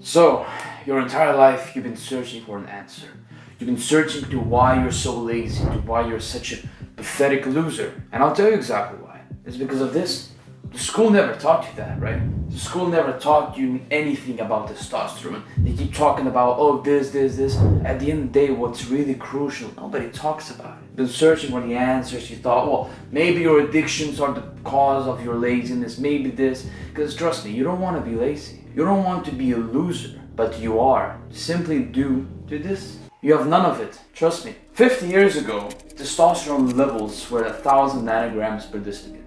So, your entire life you've been searching for an answer. You've been searching to why you're so lazy, to why you're such a pathetic loser. And I'll tell you exactly why. It's because of this. The school never taught you that, right? The school never taught you anything about testosterone. They keep talking about, oh, this. At the end of the day, what's really crucial, nobody talks about it. You've been searching for the answers. You thought, well, maybe your addictions are the cause of your laziness, maybe this. Because trust me, you don't want to be lazy. You don't want to be a loser, but you are, simply due to this. You have none of it, trust me. 50 years ago, testosterone levels were 1,000 nanograms per deciliter.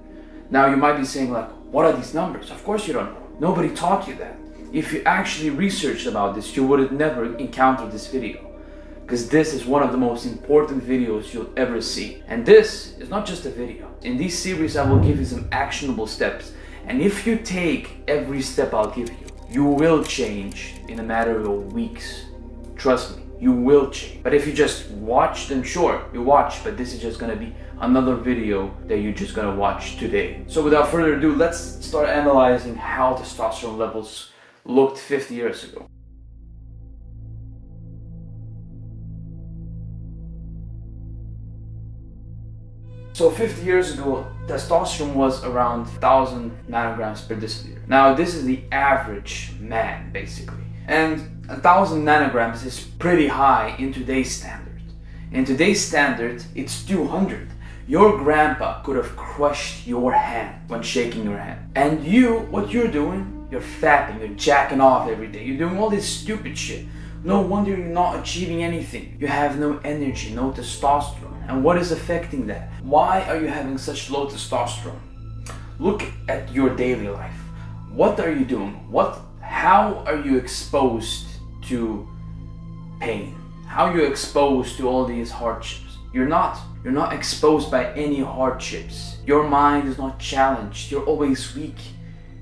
Now you might be saying like, what are these numbers? Of course you don't know. Nobody taught you that. If you actually researched about this, you would have never encountered this video. Because this is one of the most important videos you'll ever see. And this is not just a video. In this series I will give you some actionable steps. And if you take every step I'll give you, you will change in a matter of weeks. Trust me, you will change. But if you just watch, then sure, you watch, but this is just gonna be another video that you're just gonna watch today. So without further ado, let's start analyzing how testosterone levels looked 50 years ago. So 50 years ago, testosterone was around 1,000 nanograms per deciliter. Now this is the average man, basically. And 1,000 nanograms is pretty high in today's standard. In today's standard, it's 200. Your grandpa could have crushed your hand when shaking your hand. And you, what you're doing, you're fapping, you're jacking off every day. You're doing all this stupid shit. No wonder you're not achieving anything. You have no energy, no testosterone. And what is affecting that? Why are you having such low testosterone? Look at your daily life. What are you doing? How are you exposed to pain? How are you exposed to all these hardships? You're not exposed by any hardships. Your mind is not challenged. You're always weak.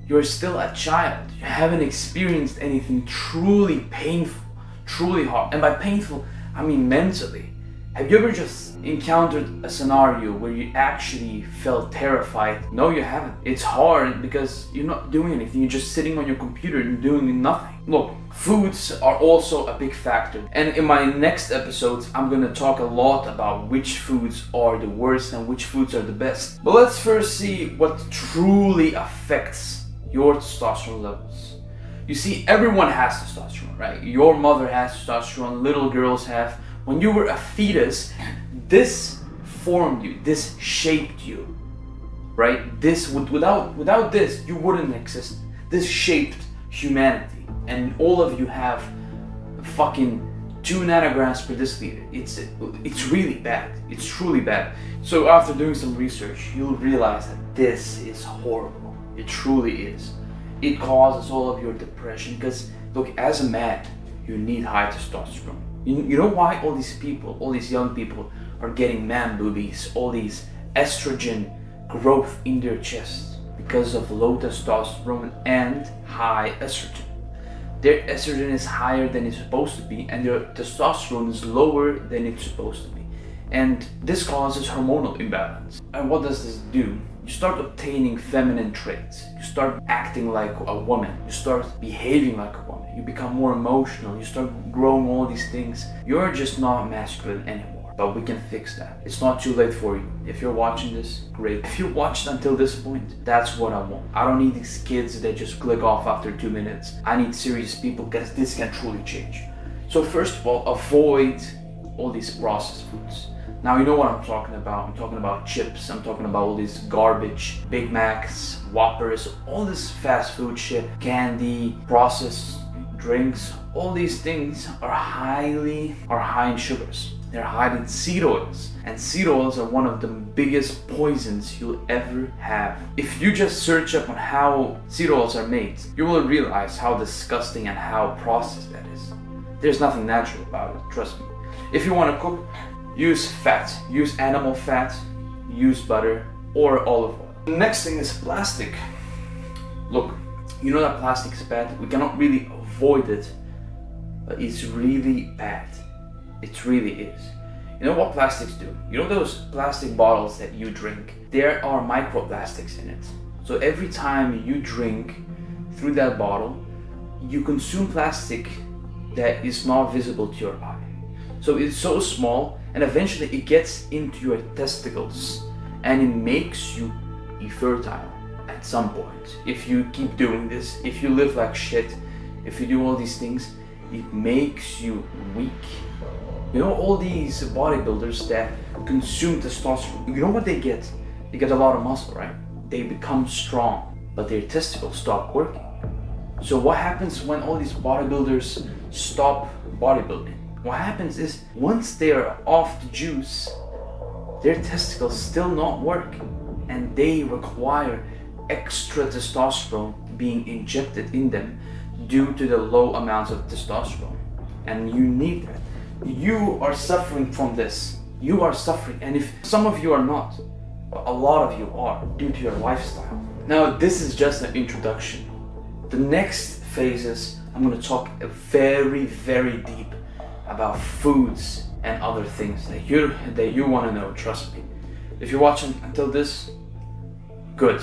You're still a child. You haven't experienced anything truly painful, truly hard. And by painful, I mean mentally. Have you ever just encountered a scenario where you actually felt terrified? No, you haven't. It's hard because you're not doing anything. You're just sitting on your computer and doing nothing. Look, foods are also a big factor. And in my next episodes, I'm gonna talk a lot about which foods are the worst and which foods are the best. But let's first see what truly affects your testosterone levels. You see, everyone has testosterone, right? Your mother has testosterone, little girls have. When you were a fetus, this formed you, this shaped you, right? Without this, you wouldn't exist. This shaped humanity, and all of you have fucking 2 nanograms per deciliter. It's really bad. It's truly bad. So after doing some research, you'll realize that this is horrible. It truly is. It causes all of your depression because, look, as a man, you need high testosterone. You know why all these people, all these young people are getting man boobies, all these estrogen growth in their chest? Because of low testosterone and high estrogen. Their estrogen is higher than it's supposed to be and their testosterone is lower than it's supposed to be. And this causes hormonal imbalance. And what does this do? You start obtaining feminine traits. You start acting like a woman. You start behaving like a woman. You become more emotional. You start growing all these things. You're just not masculine anymore. But we can fix that. It's not too late for you. If you're watching this, great. If you watched until this point, that's what I want. I don't need these kids that just click off after 2 minutes. I need serious people because this can truly change. So first of all, avoid all these processed foods. Now you know what I'm talking about. I'm talking about chips. I'm talking about all this garbage, Big Macs, Whoppers, all this fast food shit, candy, processed drinks. All these things are high in sugars. They're high in seed oils. And seed oils are one of the biggest poisons you'll ever have. If you just search up on how seed oils are made, you will realize how disgusting and how processed that is. There's nothing natural about it, trust me. If you want to cook, use fat, use animal fat, use butter or olive oil. The next thing is plastic. Look, you know that plastic is bad. We cannot really avoid it, but it's really bad. It really is. You know what plastics do? You know those plastic bottles that you drink? There are microplastics in it. So every time you drink through that bottle, you consume plastic that is not visible to your eye. So it's so small, and eventually it gets into your testicles and it makes you infertile at some point. If you keep doing this, if you live like shit, if you do all these things, it makes you weak. You know, all these bodybuilders that consume testosterone, you know what they get? They get a lot of muscle, right? They become strong, but their testicles stop working. So what happens when all these bodybuilders stop bodybuilding? What happens is, once they are off the juice, their testicles still not work, and they require extra testosterone being injected in them due to the low amounts of testosterone. And you need that. You are suffering from this. You are suffering, and if some of you are not, but a lot of you are, due to your lifestyle. Now, this is just an introduction. The next phases, I'm going to talk very, very deep about foods and other things that you want to know. Trust me. If you're watching until this, good,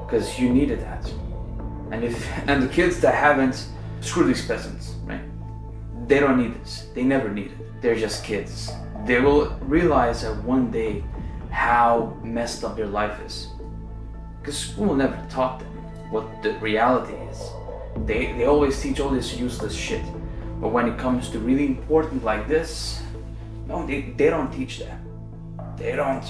because you needed that. And the kids that haven't, screw these peasants, right? They don't need this. They never need it. They're just kids. They will realize that one day how messed up their life is, because school never taught them what the reality is. They always teach all this useless shit, but when it comes to really important like this, no, they don't teach that. They don't.